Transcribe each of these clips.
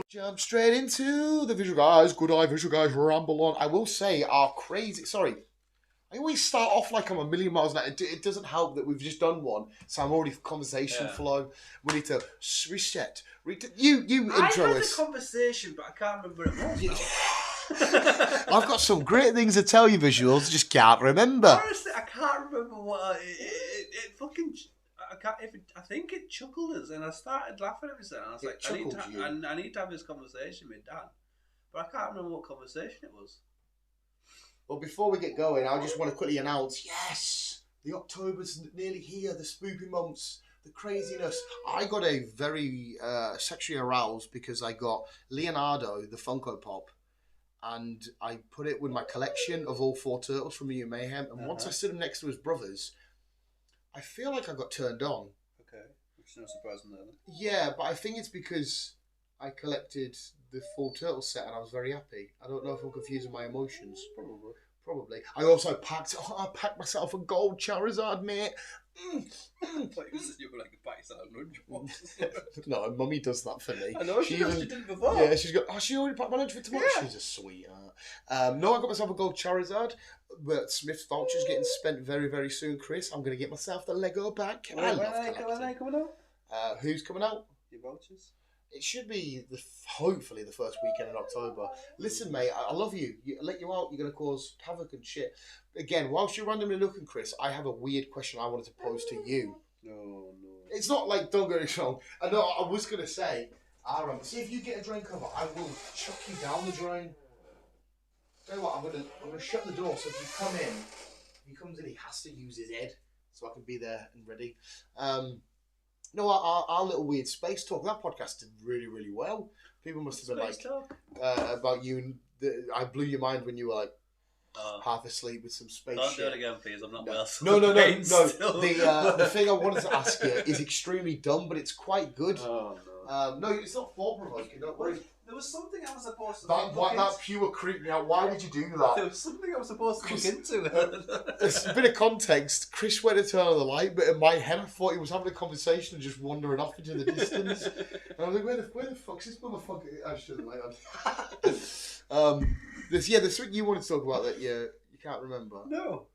Jump straight into the Visual Guys. Good eye, Visual Guys, ramble on. I will say our crazy... Sorry. I always start off like I'm a million miles an hour. It doesn't help that we've just done one, so I'm already conversation flow. We need to reset. You intro us. I had a conversation, but I can't remember what it was now. I've got some great things to tell you, Visuals. Just can't remember. Honestly, I can't remember what it fucking. I think it chuckled us, and I started laughing at myself. And I was like, I need to have this conversation with Dan, but I can't remember what conversation it was. Well, before we get going, I just want to quickly announce, yes, the October's nearly here, the spoopy months, the craziness. I got a very sexually aroused because I got Leonardo, the Funko Pop, and I put it with my collection of all 4 turtles from Mutant Mayhem, and once I stood him next to his brothers, I feel like I got turned on. Okay, which is no surprise on that. Yeah, but I think it's because I collected the full turtle set and I was very happy. I don't know if I'm confusing my emotions. Probably. I also packed myself a gold Charizard, mate. I thought you were like a pack lunchbox. No, Mummy does that for me. I know, she did it before. Yeah, she's got, she already packed my lunch for tomorrow. Yeah. She's a sweetheart. No, I got myself a gold Charizard, but Smith's voucher's getting spent very, very soon, Chris. I'm going to get myself the Lego back. When are they coming out? Who's coming out? Your vouchers? It should be hopefully the first weekend in October. Listen, mate, I love you. Let you out, you're going to cause havoc and shit. Again, whilst you're randomly looking, Chris, I have a weird question I wanted to pose to you. No. It's not like, don't get me wrong. I know, I was going to say, Aaron, see if you get a drain cover, I will chuck you down the drain. Tell you what, I'm gonna shut the door so if you come in, if he comes in, he has to use his head so I can be there and ready. No, our little weird space talk, that podcast did really, really well. People must have been space talk? About you. I blew your mind when you were like half asleep with some space Don't shit. do it again, please. I'm not well. No. The thing I wanted to ask you is extremely dumb, but it's quite good. Oh, no. No, it's not thought provoking. Don't worry. There was something I was supposed to that pure creeped me out. Why would you do that? There was something I was supposed to look into. There's a bit of context. Chris went to turn on the light, but in my head I thought he was having a conversation and just wandering off into the distance. And I was like, where the fuck's this motherfucker? I should have the light on. There's something you wanted to talk about that you can't remember. No.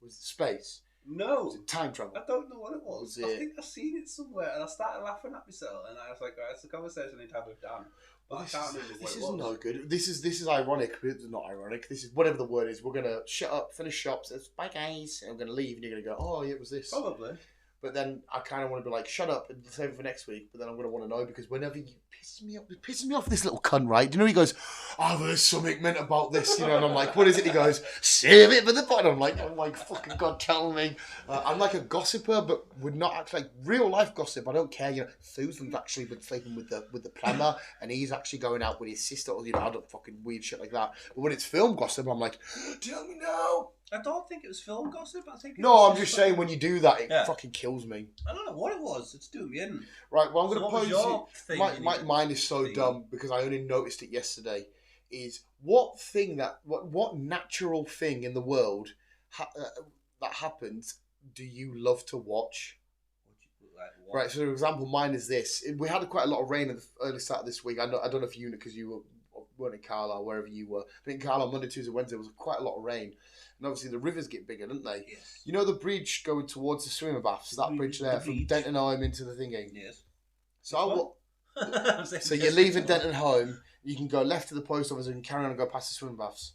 Was it space? No. Was it time travel? I don't know what it was. I think I've seen it somewhere and I started laughing at myself and I was like, right, it's a conversation I need to have with Dan. But I can't remember what it was. This is no good. This is ironic, but it's not ironic. This is whatever the word is. We're gonna shut up, finish shops. Bye guys, and I'm gonna leave, and you're gonna go, oh yeah, it was this. Probably. But then I kind of want to be like, shut up and save it for next week. But then I'm going to want to know because whenever you pisses me off this little cunt, right? Do you know he goes, oh, there's something meant about this, and I'm like, what is it? He goes, save it for the pod. I'm like, fucking God, tell me. I'm like a gossiper, but would not act like real life gossip. I don't care. Susan's actually been sleeping with the plumber, and he's actually going out with his sister. Or, I don't fucking weird shit like that. But when it's film gossip, I'm like, tell me now. I don't think it was film gossip. I think. I'm just saying when you do that, it fucking kills me. I don't know what it was. It's doing me in. Right. Well, I'm going to pose it. My mind is so dumb because I only noticed it yesterday. Is what natural thing in the world that happens do you love to watch? Right. So, for example, mine is this. We had quite a lot of rain at the early start of this week. I don't know if you because you weren't in Carlisle, wherever you were. But in Carlisle, Monday, Tuesday, Wednesday was quite a lot of rain. And obviously the rivers get bigger, don't they? Yes. You know the bridge going towards the swimmer baths, that bridge there from Denton Home into the thingy? Yes. So you're leaving Denton Home, you can go left to the post office and you can carry on and go past the swim baths.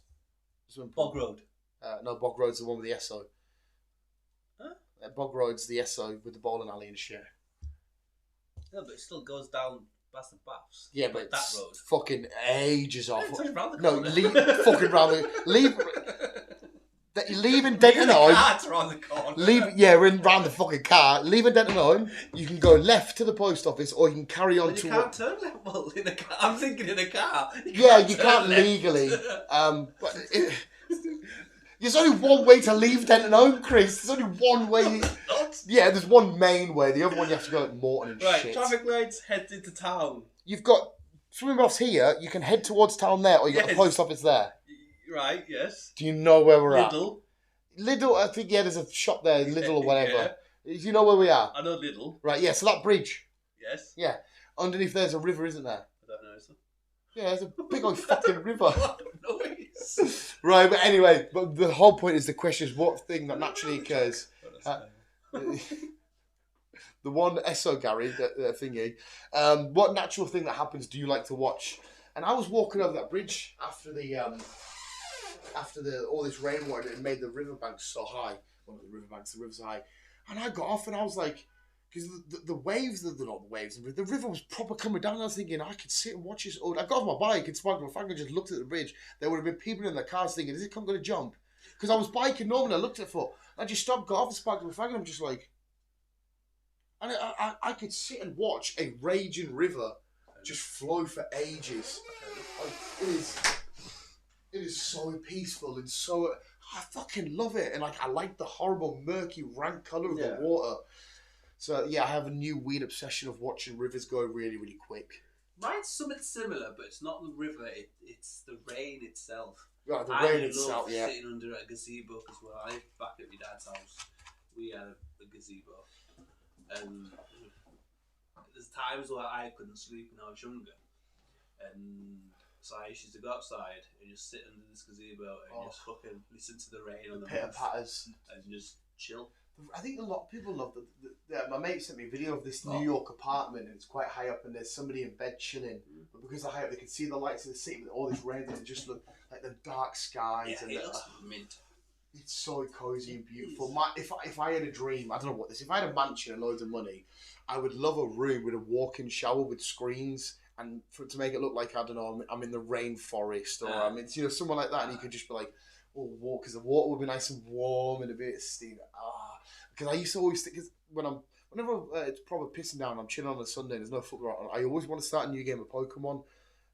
Bog Road? No, Bog Road's the one with the SO. Huh? Bog Road's the SO with the bowling alley and shit. No, but it still goes down past the baths. Yeah, but that it's road. Fucking ages off. Fucking You're leaving Denton Home. Around the corner. We're round the fucking car. Leaving Denton Home, you can go left to the post office, or you can carry on to. You can't turn left. Well, in a car. I'm thinking in a car. You can't legally. But there's only one way to leave Denton Home, Chris. There's only one way. Yeah, there's one main way. The other one you have to go at Morton and shit. Traffic lights head into town. You've got swimming baths here. You can head towards town there, or you got the post office there. Right, yes. Do you know where we're Lidl. at? Lidl, I think, there's a shop there, Lidl or whatever. Do you know where we are? I know little. Right, yeah, so that bridge. Yes. Yeah. Underneath there's a river, isn't there? I don't know, so. Yeah, there's a big old fucking river. What noise? Right, but anyway, but the whole point is the question is what thing that naturally occurs. The one SO Gary, the thingy. What natural thing that happens do you like to watch? And I was walking over that bridge after all this rainwater and made the riverbanks so high. Well, the river's high. And I got off and I was like, because the waves, not the waves, the river was proper coming down. I was thinking, I could sit and watch this. I got off my bike and sparked my fag and just looked at the bridge. There would have been people in their cars thinking, is it going to jump? Because I was biking normally, I looked at it for, I just stopped, got off and sparked my fag and I'm just like, and I could sit and watch a raging river just flow for ages. Like, it is so peaceful and so, I fucking love it. And like, I like the horrible, murky, rank colour of the water. So yeah, I have a new weird obsession of watching rivers go really, really quick. Mine's something similar, but it's not the river, it's the rain itself. Right, the rain itself, I love sitting under a gazebo as well. Back at my dad's house, we had a gazebo. And there's times where I couldn't sleep when I was younger. And so I used to go outside and just sit under this gazebo and just fucking listen to the rain on the pitter-patters and just chill. I think a lot of people love my mate sent me a video of this New York apartment and it's quite high up and there's somebody in bed chilling. But because they're high up, they can see the lights of the city with all this rain and it just look like the dark skies. Yeah, and it looks mint. It's so cozy and beautiful. If I had a dream, I don't know what this. If I had a mansion and loads of money, I would love a room with a walk-in shower with screens, and to make it look like I don't know, I'm in the rainforest or I'm in somewhere like that, and you could just be like, oh, walk because the water would be nice and warm and a bit steamy. Because I used to always think whenever it's probably pissing down, I'm chilling on a Sunday. And there's no football on. I always want to start a new game of Pokemon.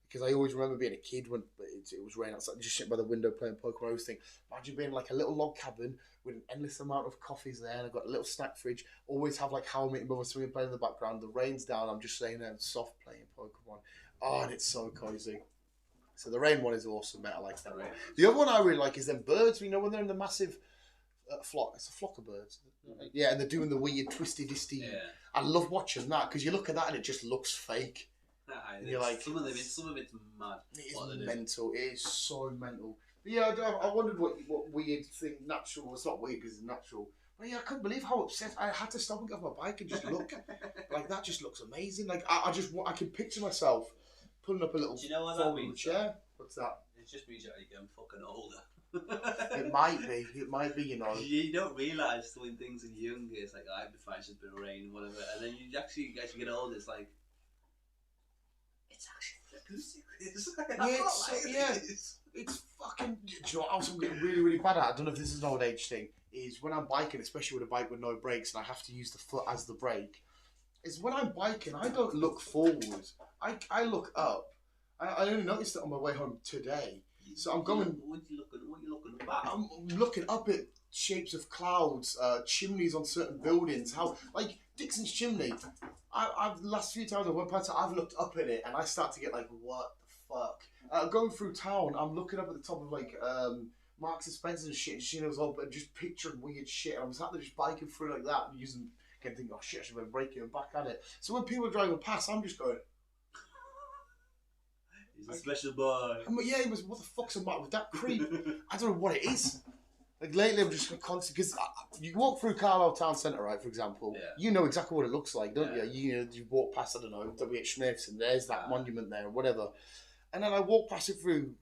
Because I always remember being a kid when it was raining outside, just sitting by the window playing Pokemon. I always think, imagine being like a little log cabin with an endless amount of coffees there, and I've got a little snack fridge. Always have like How I Met Your Mother swinging playing in the background. The rain's down, I'm just laying there and soft playing Pokemon. Oh, and it's so cozy. So the rain one is awesome, mate. I like that one. The other one I really like is them birds. You know when they're in the massive flock. It's a flock of birds. Yeah, and they're doing the weird twisty disty. Yeah. I love watching that because you look at that and it just looks fake. And you're like, some of it's mad. It is mental. It is so mental. But yeah, I wondered what weird thing natural. Well, it's not weird because it's natural. But yeah, I couldn't believe how upset I had to stop and get off my bike and just look. Like that just looks amazing. Like I can picture myself pulling up a little. Do you know what that means? Chair. What's that? It just means you're getting fucking older. It might be. You know. You don't realise when things are younger, it's like I'd be fine, it's just been rain, whatever, and then you actually get older, it's like. It's actually it's fucking. Do you know what else I'm getting really, really bad at? I don't know if this is an old age thing. Is when I'm biking, especially with a bike with no brakes, and I have to use the foot as the brake. Is when I'm biking, I don't look forward. I look up. I only noticed it on my way home today. So I'm going. What are you looking at? I'm looking up at shapes of clouds, chimneys on certain buildings. How like Dixon's chimney. I've the last few times I went past it, I've looked up at it and I start to get like, what the fuck? Going through town, I'm looking up at the top of like Marks and Spencer's and shit, and Shino's up and just picturing weird shit. And I'm sat there just biking through like that and using, again thinking, oh shit, I should have been braking and back at it. So when people are driving past, I'm just going. He's a special boy. Yeah, he was. What the fuck's the matter with that creep? I don't know what it is. Like lately, I'm just constant because you walk through Carlisle Town Centre, right? For example, you know exactly what it looks like, don't you? You walk past, I don't know, W.H. Smith's, and there's that monument there, or whatever. And then I walk past it through,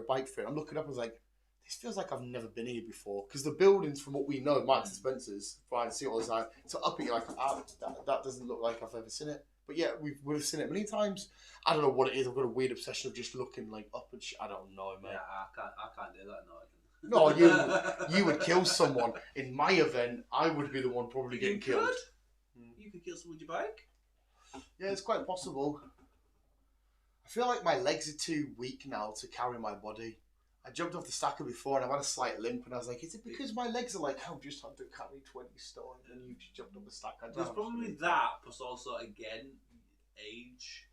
bike through. I'm looking up, I was like, this feels like I've never been here before because the buildings, from what we know, Marks and Spencer's, I see it all the time. So up at you, like, that doesn't look like I've ever seen it. But yeah, we've seen it many times. I don't know what it is. I've got a weird obsession of just looking like up and shit. I don't know, man. Yeah, I can't do that. No, you would kill someone. In my event, I would be the one probably getting killed. You could kill someone with your bike? Yeah, it's quite possible. I feel like my legs are too weak now to carry my body. I jumped off the stacker before and I've had a slight limp and I was like, is it because my legs are like, I've just had to carry 20 stone and you just jumped off the stacker? There's probably that, plus also, again, age.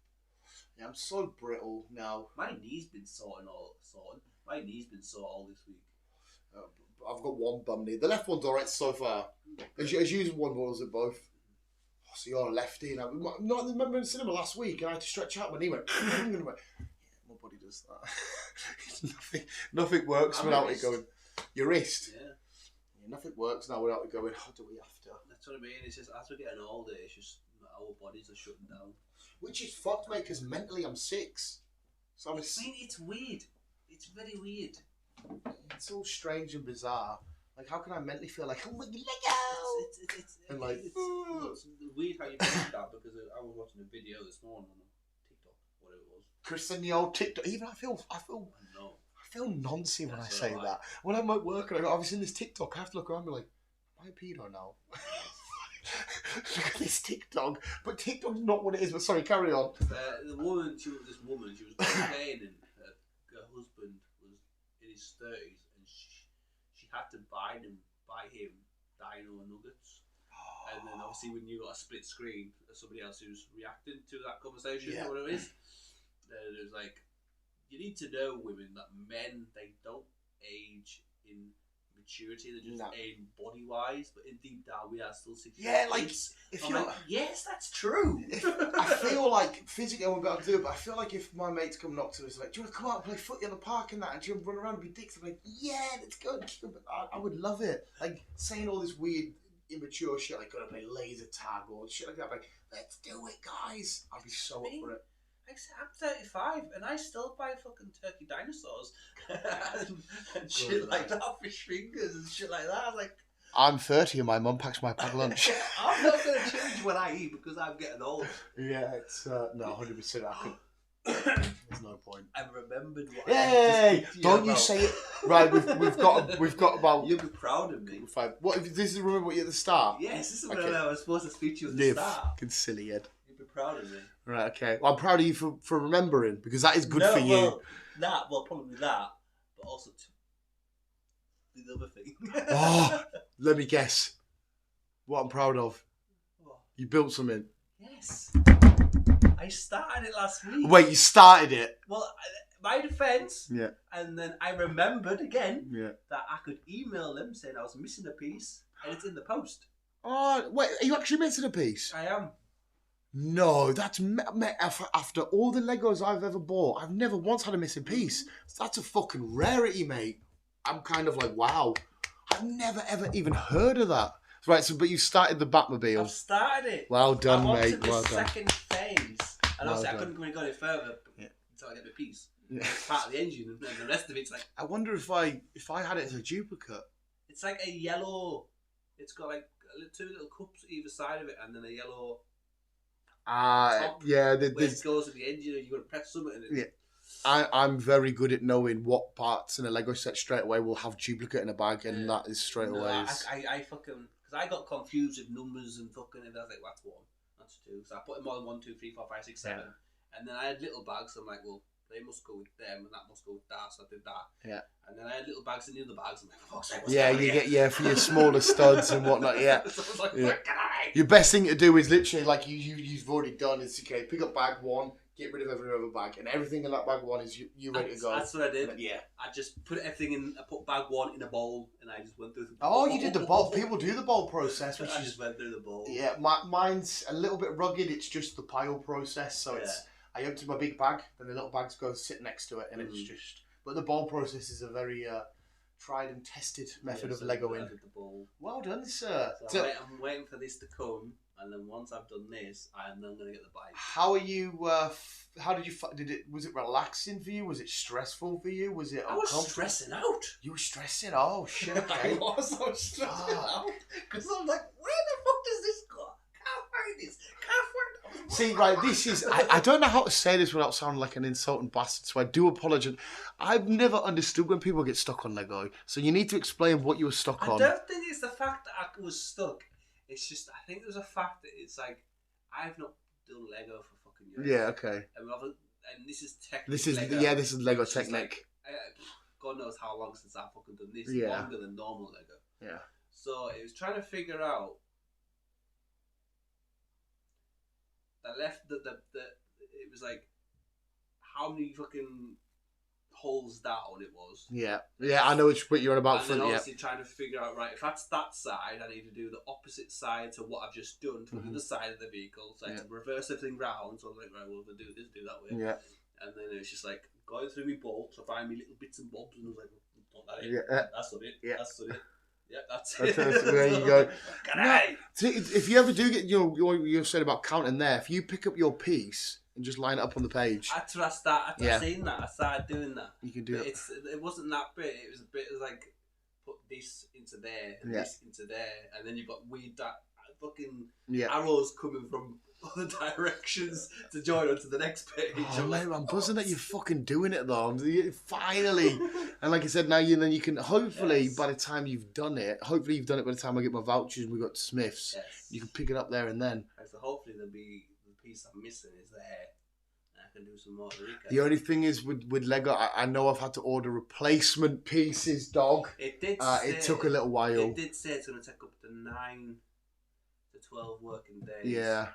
Yeah, I'm so brittle now. My knee's been sore all this week. I've got one bum knee. The left one's alright so far. As you using one, or was it both? Oh, so you're a lefty. I remember in the cinema last week, and I had to stretch out my knee. Went, and I went, my body does that. nothing works without it going. Your wrist. Yeah. Nothing works now without it going. How do we have to? That's what I mean. It's just as we're getting older, it's just our bodies are shutting down. Which is fucked, mate. Because mentally, I'm 6. So I mean, it's weird. It's very weird. It's all strange and bizarre. Like, how can I mentally feel like, oh my Lego? And like, it's weird how you believe that, because I was watching a video this morning on TikTok, whatever it was. Chris and the old TikTok. Even I feel noncy when I say that. When I'm at work and I was in this TikTok, I have to look around and be like, am I a pedo now? Look at this TikTok. But TikTok's not what it is. But sorry, carry on. The woman, she was complaining. Her husband was in his 30s, and she had to buy him dino nuggets. And then obviously when you got a split screen, somebody else who's reacting to that conversation, or whatever it is, then it was like, you need to know, women, that men, they don't age in maturity, they just age body wise, but in deep down we are still 60. Yeah, like if you're like, yes, that's true. I feel like physically I won't be able to do it, but I feel like if my mate's coming up to us like, do you want to come out and play footy in the park and that, and do you want to run around and be dicks? I'm like, yeah, let's go. I would love it. Like saying all this weird immature shit like gonna play laser tag or shit like that, like, let's do it, guys. I'd be so up for it. I'm 35 and I still buy fucking turkey dinosaurs and shit like that, fish fingers and shit like that. I was like, I'm 30 and my mum packs my packed lunch. I'm not going to change what I eat because I'm getting old. Yeah, it's no 100%. I could. There's no point. I remembered what. Hey, don't you say it. Right, we've got about. You'll be proud of me. 5. What if this is remember what you're at the start? Yes, this is when I was supposed to speak to you at the start. Fucking silly head. You'll be proud of me. Right, okay. Well, I'm proud of you for remembering, because that is good for you. Probably that, but also the other thing. Oh, let me guess. What I'm proud of. What? You built something. Yes. I started it last week. Wait, you started it? Well, my defence. Yeah. And then I remembered again that I could email them saying I was missing a piece, and it's in the post. Oh, wait, are you actually missing a piece? I am. No, that's after all the Legos I've ever bought, I've never once had a missing piece. That's a fucking rarity, mate. I'm kind of like, wow. I've never ever even heard of that. Right, so but you started the Batmobile. I've started it. Well done, I'm mate. On to the second phase, and obviously I couldn't go any further until I get the piece. Yeah. It's part of the engine, and the rest of it's like. I wonder if I had it as a duplicate. It's like a yellow. It's got like 2 little cups either side of it, and then a yellow. Yeah. Where it goes to the engine, and you got to press something in it. Yeah. I'm very good at knowing what parts in a Lego set straight away will have duplicate in a bag, and that is straight away. I fucking, because I got confused with numbers and fucking, and I was like, well, that's 1, that's 2. So I put them all in 1, 2, 3, 4, 5, 6, 7, and then I had little bags. So I'm like, well, they must go with them, and that must go with that. So I did that. Yeah. And then I had little bags in the other bags. I'm like, for fuck's sake, get for your smaller studs and whatnot. Yeah. So I was like, what can I? Your best thing to do is literally like you've already done is pick up bag 1. Get rid of every other bag, and everything in that bag 1 is you ready to go. That's what I did. Yeah. I just put everything in. I put bag 1 in a bowl, and I just went through the. Oh, you did the bowl. People do the bowl process, which I just went through the bowl. Yeah, mine's a little bit rugged. It's just the pile process. So it's I empty my big bag, then the little bags go sit next to it, and it's just. But the bowl process is a very tried and tested method of Legoing. The bowl. Well done, sir. So I'm waiting for this to come. And then once I've done this, I'm then going to get the bike. How are you? How did you? Was it relaxing for you? Was it stressful for you? Was it? I was stressing out. You were stressing. Oh shit! Okay. I was stressing out because I'm like, where the fuck does this go? Can't find this. Can't find it. See, right, this is. I don't know how to say this without sounding like an insulting bastard, so I do apologise. I've never understood when people get stuck on Lego, so you need to explain what you were stuck on. I don't think it's the fact that I was stuck. It's just, I think there's a fact that it's like, I've not done Lego for fucking years. Yeah, okay. And this is technically This is Lego Technic. Like, God knows how long since I've fucking done this. Yeah. Longer than normal Lego. Yeah. So it was trying to figure out it was like, how many fucking holes down. It was. Yeah, I know which bit you're on about. And then obviously trying to figure out, right, if that's that side, I need to do the opposite side to what I've just done to the other side of the vehicle. So I had to reverse everything round. So I was like, right, well, if I do this, do that way. Yeah. And then it was just like going through my bolts, I find me little bits and bobs, and I was like, put that in. Yeah. That's not it. Yeah. That's not it. Yeah, that's it. There you go. No, if you ever do get, you said about counting there, if you pick up your piece and just line it up on the page. I've seen that. I started doing that. You can do it. It wasn't that bit. It was a bit like put this into there and this into there, and then you've got weird fucking arrows coming from other directions to join onto the next page. Oh mate, I'm buzzing that you're fucking doing it though. Finally, and like I said, now you can hopefully by the time you've done it, by the time I get my vouchers and we got to Smiths, you can pick it up there and then. So hopefully there'll be the piece I'm missing is there. I can do some more. The only thing is with Lego, I know I've had to order replacement pieces, dog. It did. It took a little while. It did say it's going to take up to 9 to 12 working days. Yeah.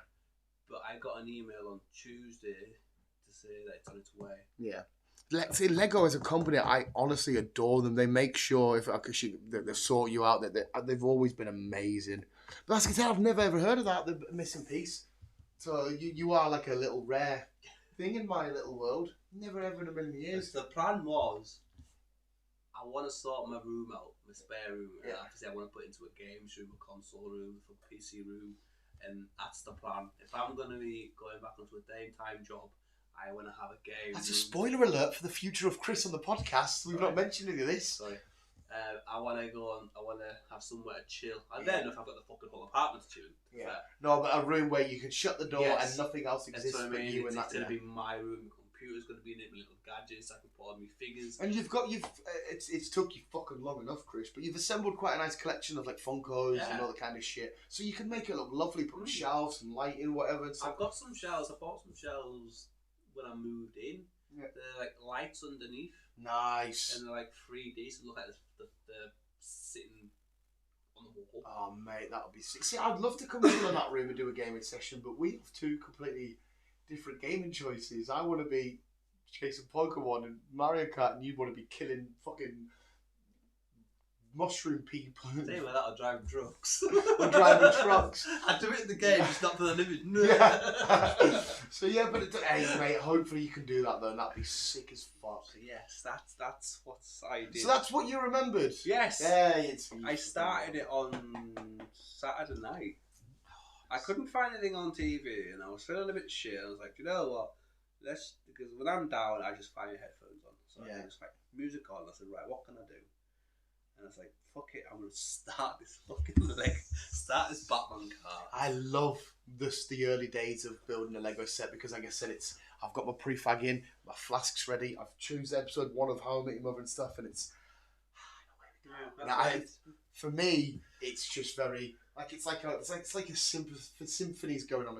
But I got an email on Tuesday to say that it's on its way. Yeah. See, Lego as a company, I honestly adore them. They make sure they sort you out. That they've always been amazing. But as I said, I've never ever heard of that, the missing piece. So you are like a little rare thing in my little world. Never ever in a million years. The plan was, I want to sort my room out, my spare room. Yeah. Obviously, I want to put it into a games room, a console room, a PC room. And that's the plan. If I'm going to be going back onto a daytime job, I want to have a game. That's a spoiler alert for the future of Chris on the podcast. We've not mentioned any of this. Sorry. I want to go on. I want to have somewhere to chill. I don't know if I've got the fucking whole apartment to chill. Yeah. No, but a room where you can shut the door and nothing else exists but you and that. It's going to be my room. Computer's going to be in it with little gadgets. I can put on my figures. And it's took you fucking long enough, Chris, but you've assembled quite a nice collection of like Funkos and all that kind of shit. So you can make it look lovely, put shelves and lighting, whatever. I've got some shelves. I bought some shelves when I moved in. Yeah. They're like lights underneath. Nice. And they're like 3D, so look like they're sitting on the wall. Oh mate, that would be sick. See, I'd love to come in that room and do a gaming session, but we have two completely different gaming choices. I want to be chasing Pokemon and Mario Kart, and you want to be killing fucking mushroom people. Tell you what, that'll drive trucks. Or driving trucks. I do it in the game, just not for the living. Yeah. So yeah, but hey mate, hopefully you can do that though, and that'd be sick as fuck. So yes, that's what I did. So that's what you remembered. Yes. Yeah, I started it on Saturday night. I couldn't find anything on TV, and I was feeling a bit shit. I was like, you know what? Because when I'm down, I just find headphones on. So I just like music on. I said, right, what can I do? And I was like, fuck it, I'm gonna start this Batman car. I love the early days of building a Lego set because, like I said, I've got my prefab in, my flasks ready. I've chosen episode 1 of How I Met Your Mother and stuff, and it's for me, it's just very. Like it's like a symphony's going on,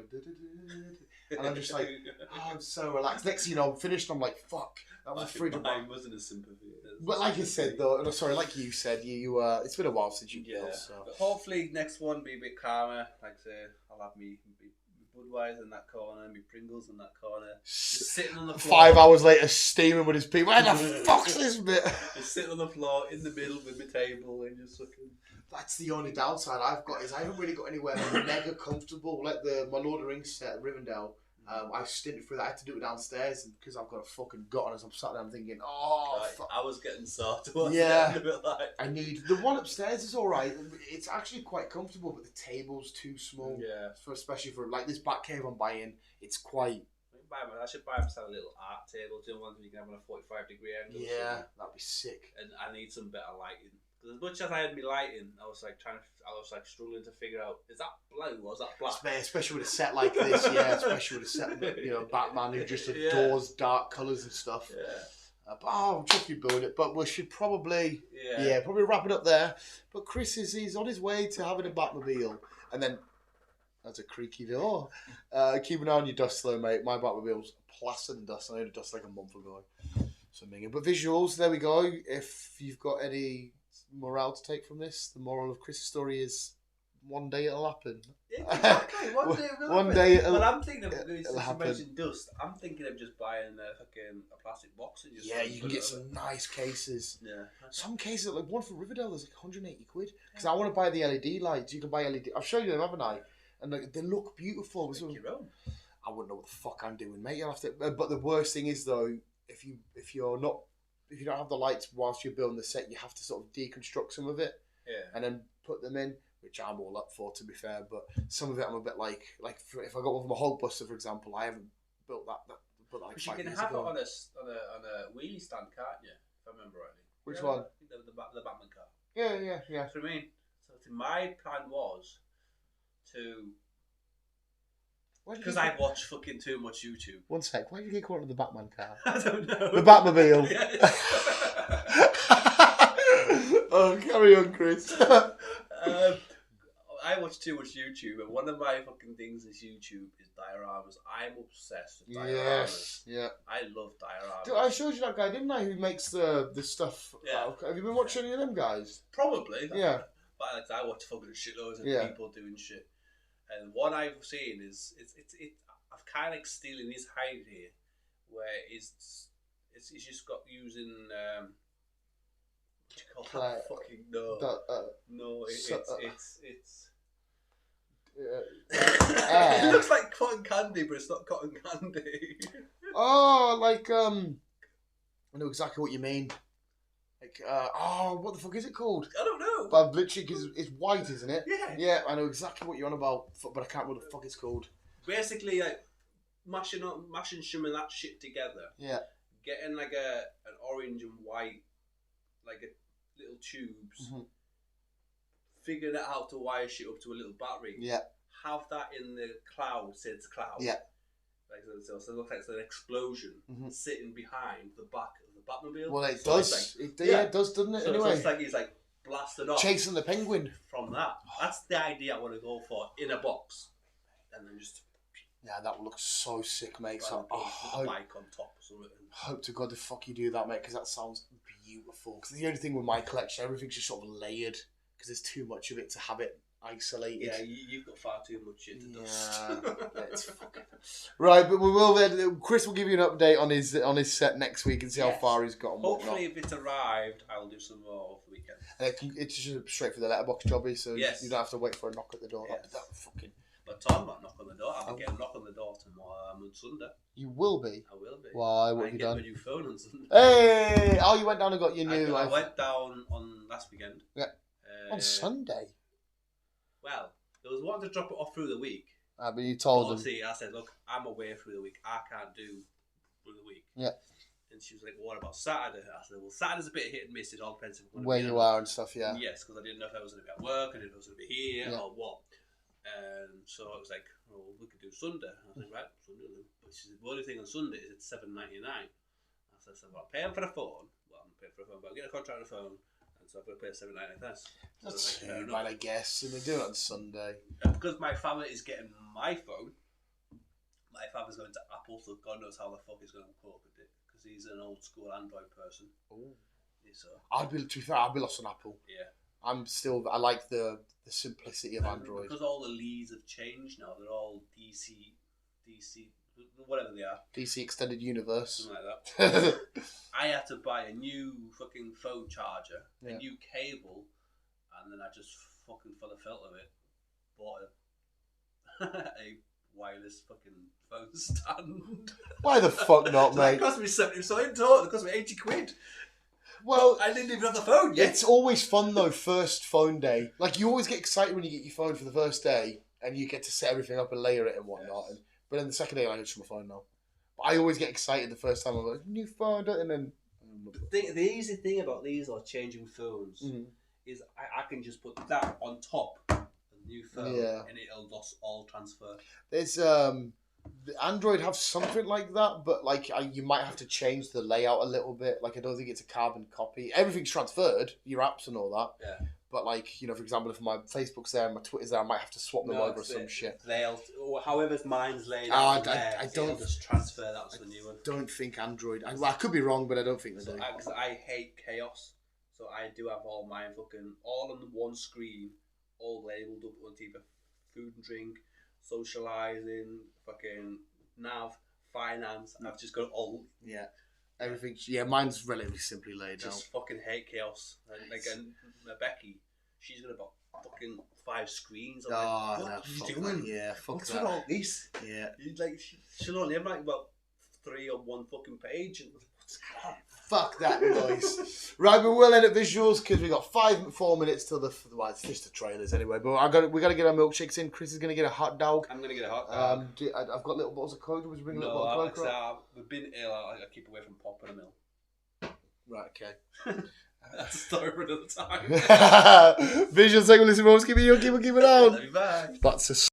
and I'm just like, oh, I'm so relaxed. Next thing you know, I'm finished. And I'm like, fuck, that was freedom. Mine wasn't a sympathy. But like I said, though, like you said, you it's been a while since you built. So. But hopefully, next one be a bit calmer. Like I say, I'll have me Budweiser in that corner, me Pringles in that corner, just sitting on the floor. 5 hours later, steaming with his people. Where the fuck's this bit? Just sitting on the floor in the middle with my table and just looking. That's the only downside I've got is I haven't really got anywhere mega comfortable. Like my Lord of the Rings set at Rivendell, I stinted through that. I had to do it downstairs, and because I've got a fucking gut on as I'm sat there, I'm thinking, fuck. I was getting sore. Yeah, I need the one upstairs is all right. It's actually quite comfortable, but the table's too small. Yeah, especially for like this back cave I'm buying. It's quite. I should buy myself a little art table. Do you know, one you can have on a 45-degree angle? Yeah, that'd be sick. And I need some better lighting. Because as much as I had me lighting, I was struggling to figure out, is that blue or is that black? Especially with a set like this, especially with a set, Batman who just adores dark colours and stuff. Yeah. But I'm chuffed you build it. But we should probably, probably wrap it up there. But Chris he's on his way to having a Batmobile, and then that's a creaky door. Keep an eye on your dust though, mate. My Batmobile's plastered in dust. I only dust like a month ago. So but visuals, there we go. If you've got any morale to take from this, the moral of Chris's story is one day it'll happen. Exactly. One day it will One happen. day it'll, But I'm thinking of since it'll you happen. mentioned dust, I'm thinking of just buying a plastic box and just You can get some nice cases. Yeah. Some cases, like one for Riverdale, is like 180 quid. Because I want to buy the LED lights. You can buy LED. I've shown you them, haven't I? And like, they look beautiful. So, your own. I wouldn't know what the fuck I'm doing, mate. You'll have to. But the worst thing is though, if you don't have the lights whilst you're building the set, you have to sort of deconstruct some of it. Yeah. And then put them in, which I'm all up for, to be fair. But some of it I'm a bit like if I got one from a Hulkbuster, for example, I haven't built that. But like you can have it on a wheelie stand, can't you? If I remember rightly. Which one? The Batman car. Yeah. That's what I mean. So my plan was to, because I watch fucking too much YouTube. One sec. Why did you get caught in the Batman car? I don't know. The Batmobile. Oh, carry on, Chris. I watch too much YouTube, and one of my fucking things is YouTube is dioramas. I'm obsessed with dioramas. Yes, yeah. I love dioramas. Dude, I showed you that guy, didn't I, who makes the stuff. Yeah. Have you been watching any of them guys? Probably. Yeah. But I watch fucking shitloads of people doing shit. And what I've seen is I've kind of stealing his hide here, where it's just got using what do you call that? Fucking no. It's it looks like cotton candy, but it's not cotton candy. Oh, like I know exactly what you mean. Like what the fuck is it called? I don't know. But I've literally, because it's white, isn't it? Yeah. Yeah, I know exactly what you're on about, but I can't remember what the fuck it's called. Basically, like mashing some of that shit together. Yeah. Getting like an orange and white, like a little tubes. Mm-hmm. Figuring out how to wire shit up to a little battery. Yeah. Have that in the cloud, say it's a cloud. Yeah. Like so it looks like it's an explosion sitting behind the back of the Batmobile. Well, it so does. Like, it does, doesn't it? So anyway, it's like he's like blasted off, chasing the penguin from that. That's the idea I want to go for in a box, and then just. Yeah, that would look so sick, mate. So, a bike on top or something. Hope to God the fuck you do that, mate, because that sounds beautiful. Because the only thing with my collection, everything's just sort of layered, because there's too much of it to have it isolated. Yeah, you've got far too much shit to dust. Yeah, it's fucking... Right, but we will then. Chris will give you an update on his set next week and see how far he's got. And hopefully, if it's arrived, I'll do some more over the weekend. And it's just straight for the letterbox jobby, so you don't have to wait for a knock at the door. Yes. That fucking. But Tom might knock on the door. I'll get a knock on the door tomorrow on Sunday. You will be? I will be. Why? What have you done? I get my new phone on Sunday. Hey! Oh, you went down and got your new... I went down on last weekend. Yeah. On Sunday? Well, there was one to drop it off through the week. But you told them. See, I said, look, I'm away through the week. I can't do through the week. Yeah. And she was like, well, what about Saturday? I said, well, Saturday's a bit hit and miss. It all depends on where you are and stuff, yeah. Yes, because I didn't know if I was going to be at work. I didn't know if I was going to be here or what. So I was like, well, we could do Sunday. I was like, right, Sunday then. But she said, the only thing on Sunday is it's $7.99. I said, well, I'm paying for the phone. Well, I'm paying for the phone, but I'll get a contract on the phone. And so I've got to pay $7.99. That's too bad, I guess. And they do it on Sunday. And because my family is getting my phone, my father's going to Apple, so God knows how the fuck he's going to cope with it. Because he's an old school Android person. Oh. So. To be fair, I'd be lost on Apple. Yeah. I like the simplicity of Android. Because all the leads have changed now. They're all DC, whatever they are. DC Extended Universe. Something like that. I had to buy a new fucking phone charger, a new cable, and then I just fucking, for the felt of it, bought a wireless fucking phone stand. Why the fuck not, mate? It cost me 70, so in total, it cost me 80 quid. Well, I didn't even have the phone yet. It's always fun though, first phone day. Like, you always get excited when you get your phone for the first day and you get to set everything up and layer it and whatnot. Yes. But then the second day, I just my phone now. But I always get excited the first time. I'm like, new phone, and then... The easy thing about these or changing phones is I can just put that on top of the new phone and it'll just all transfer. There's... The Android have something like that, but like you might have to change the layout a little bit. Like, I don't think it's a carbon copy. Everything's transferred, your apps and all that. Yeah. But like, you know, for example, if my Facebook's there and my Twitter's there, I might have to swap them over or some shit. Or however mine's laid out. I don't just transfer that to the new one. Don't think Android. I could be wrong, but I don't think they do. Because I hate chaos, so I do have all mine fucking all on one screen, all labelled up on either food and drink, socialising, fucking nav, finance. I've just got all. Yeah. Everything. Yeah, mine's relatively simply laid out. Just fucking hate chaos. And Becky, she's got about fucking 5 screens. I'm like, what are you doing? Yeah, fuck What's that. with all this? Yeah. She'll only have like about 3 on one fucking page. And what's that? Fuck that noise. Right, we will end at visuals because we got 4 minutes till the. Well, it's just the trailers anyway. But we got to get our milkshakes in. Chris is going to get a hot dog. I'm going to get a hot dog. I've got little bottles of Coke. Was bring a little No, bottle of Coke? we've been ill. I keep away from pop in a mill. Right, okay. That's a story for another time. Visuals, take a listen, keep it on. Bye. That's a